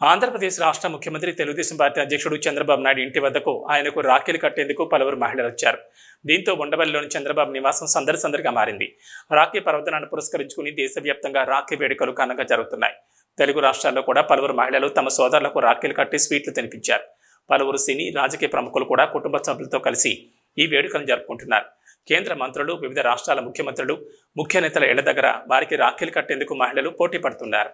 ఆంధ్రప్రదేశ్ రాష్ట్ర ముఖ్యమంత్రి తెలుగుదేశం పార్టీ అధ్యక్షుడు చంద్రబాబు నాయుడు ఇంటి వద్దకు ఆయనకు రాఖీలు కట్టేందుకు పలువురు మహిళలు వచ్చారు. దీంతో ఉండవల్లిలోని చంద్రబాబు నివాసం సందడిగా మారింది. రాఖీ పర్వదినాన్ని పురస్కరించుకుని దేశవ్యాప్తంగా రాఖీ వేడుకలు ఘనంగా జరుగుతున్నాయి. తెలుగు రాష్ట్రాల్లో కూడా పలువురు మహిళలు తమ సోదరులకు రాఖీలు కట్టి స్వీట్లు తినిపించారు. పలువురు సినీ రాజకీయ ప్రముఖులు కూడా కుటుంబ సభ్యులతో కలిసి ఈ వేడుకలను జరుపుకుంటున్నారు. కేంద్ర మంత్రులు, వివిధ రాష్ట్రాల ముఖ్యమంత్రులు, ముఖ్య నేతల ఇళ్ల దగ్గర వారికి రాఖీలు కట్టేందుకు మహిళలు పోటీ పడుతున్నారు.